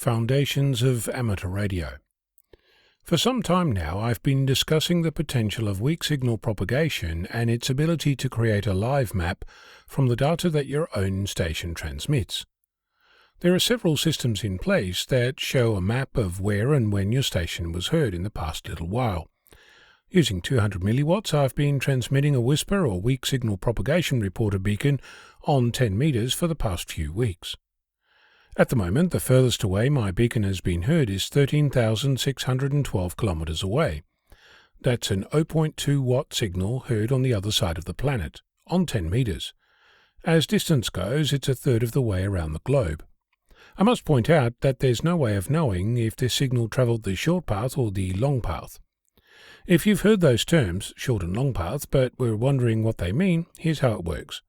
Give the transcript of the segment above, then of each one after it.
Foundations of Amateur Radio. For some time now, I've been discussing the potential of weak signal propagation and its ability to create a live map from the data that your own station transmits. There are several systems in place that show a map of where and when your station was heard in the past little while. Using 200 milliwatts, I've been transmitting a WSPR or weak signal propagation reporter beacon on 10 meters for the past few weeks. At the moment, the furthest away my beacon has been heard is 13,612 kilometers away. That's an 0.2 watt signal heard on the other side of the planet, on 10 meters. As distance goes, it's a third of the way around the globe. I must point out that there's no way of knowing if this signal travelled the short path or the long path. If you've heard those terms, short and long path, but were wondering what they mean, here's how it works.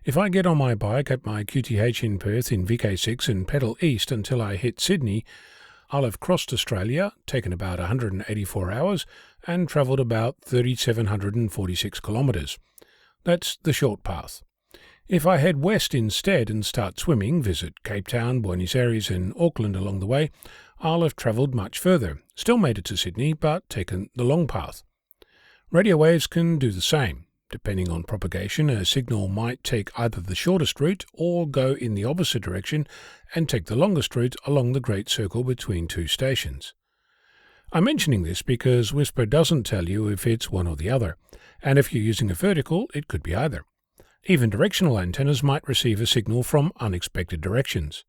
If I get on my bike at my QTH in Perth in VK6 and pedal east until I hit Sydney, I'll have crossed Australia, taken about 184 hours, and travelled about 3,746 kilometres. That's the short path. If I head west instead and start swimming, visit Cape Town, Buenos Aires and Auckland along the way, I'll have travelled much further, still made it to Sydney, but taken the long path. Radio waves can do the same. Depending on propagation, a signal might take either the shortest route or go in the opposite direction and take the longest route along the Great Circle between two stations. I'm mentioning this because WSPR doesn't tell you if it's one or the other, and if you're using a vertical, it could be either. Even directional antennas might receive a signal from unexpected directions.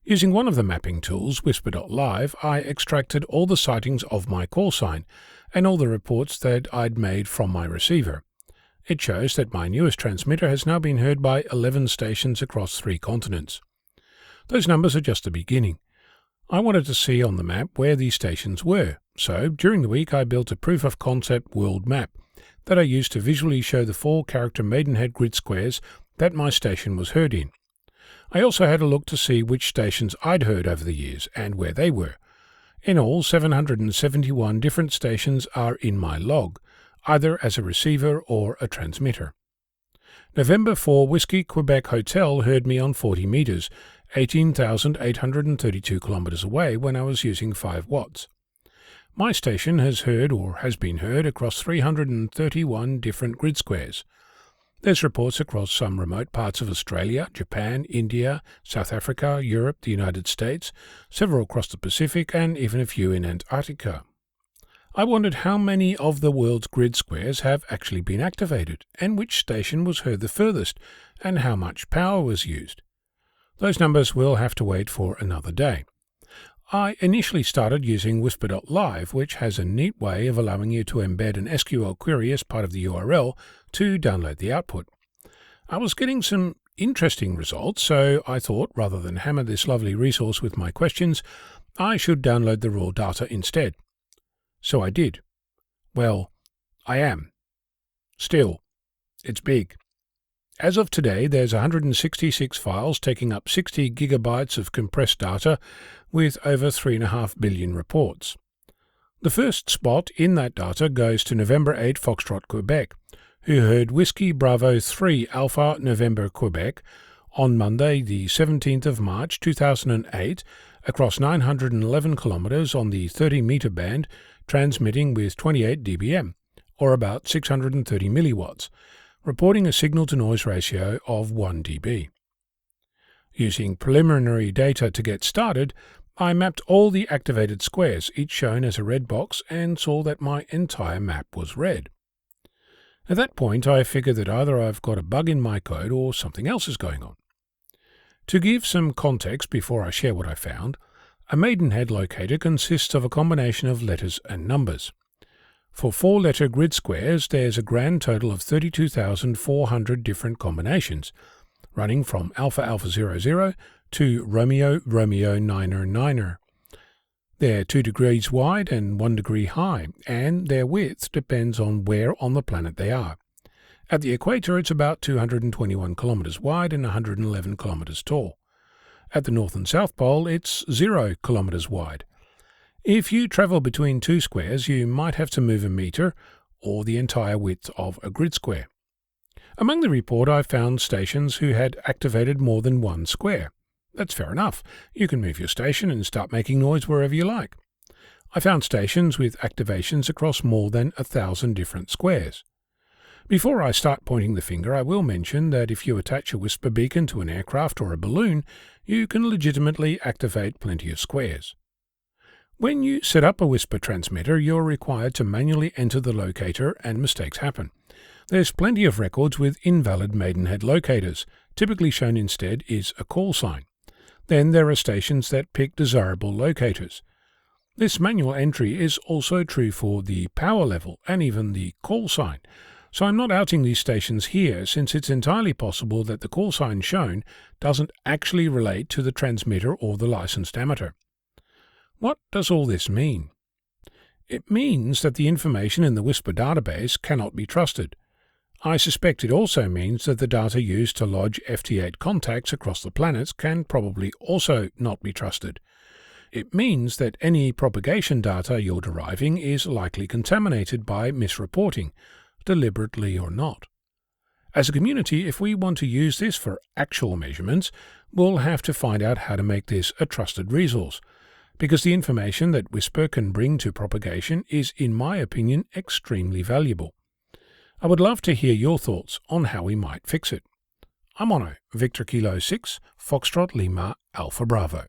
Using one of the mapping tools, WSPR.live, I extracted all the sightings of my call sign and all the reports that I'd made from my receiver. It shows that my newest transmitter has now been heard by 11 stations across 3 continents. Those numbers are just the beginning. I wanted to see on the map where these stations were, so during the week I built a proof-of-concept world map that I used to visually show the 4-character Maidenhead grid squares that my station was heard in. I also had a look to see which stations I'd heard over the years and where they were. In all, 771 different stations are in my log, either as a receiver or a transmitter. November 4 Whiskey Quebec Hotel heard me on 40 meters, 18,832 kilometers away when I was using 5 watts. My station has heard or has been heard across 331 different grid squares. There's reports across some remote parts of Australia, Japan, India, South Africa, Europe, the United States, several across the Pacific, and even a few in Antarctica. I wondered how many of the world's grid squares have actually been activated, and which station was heard the furthest, and how much power was used. Those numbers will have to wait for another day. I initially started using WSPR.live, which has a neat way of allowing you to embed an SQL query as part of the URL to download the output. I was getting some interesting results, so I thought, rather than hammer this lovely resource with my questions, I should download the raw data instead. So I did. Well, I am. Still, it's big. As of today, there's 166 files taking up 60 gigabytes of compressed data with over 3.5 billion reports. The first spot in that data goes to November 8 Foxtrot Quebec, who heard Whiskey Bravo 3 Alpha November Quebec on Monday the 17th of March 2008 across 911 kilometers on the 30-meter band, transmitting with 28 dBm, or about 630 milliwatts, reporting a signal-to-noise ratio of 1 dB. Using preliminary data to get started, I mapped all the activated squares, each shown as a red box, and saw that my entire map was red. At that point, I figured that either I've got a bug in my code or something else is going on. To give some context before I share what I found, a Maidenhead locator consists of a combination of letters and numbers. For 4-letter grid squares, there's a grand total of 32,400 different combinations, running from Alpha Alpha 00 to Romeo Romeo Niner Niner. They're 2 degrees wide and 1 degree high, and their width depends on where on the planet they are. At the equator, it's about 221 kilometers wide and 111 kilometers tall. At the North and South Pole, it's 0 kilometers wide. If you travel between 2 squares, you might have to move a meter, or the entire width of a grid square. Among the report, I found stations who had activated more than 1 square. That's fair enough. You can move your station and start making noise wherever you like. I found stations with activations across more than 1,000 different squares. Before I start pointing the finger, I will mention that if you attach a Whisper beacon to an aircraft or a balloon, you can legitimately activate plenty of squares. When you set up a Whisper transmitter, you're required to manually enter the locator, and mistakes happen. There's plenty of records with invalid Maidenhead locators. Typically shown instead is a call sign. Then there are stations that pick desirable locators. This manual entry is also true for the power level and even the call sign. So I'm not outing these stations here, since it's entirely possible that the call sign shown doesn't actually relate to the transmitter or the licensed amateur. What does all this mean? It means that the information in the Whisper database cannot be trusted. I suspect it also means that the data used to lodge FT8 contacts across the planets can probably also not be trusted. It means that any propagation data you're deriving is likely contaminated by misreporting, deliberately or not. As a community, if we want to use this for actual measurements, we'll have to find out how to make this a trusted resource, because the information that Whisper can bring to propagation is, in my opinion, extremely valuable. I would love to hear your thoughts on how we might fix it. I'm Onno, Victor Kilo 6, Foxtrot Lima, Alpha Bravo.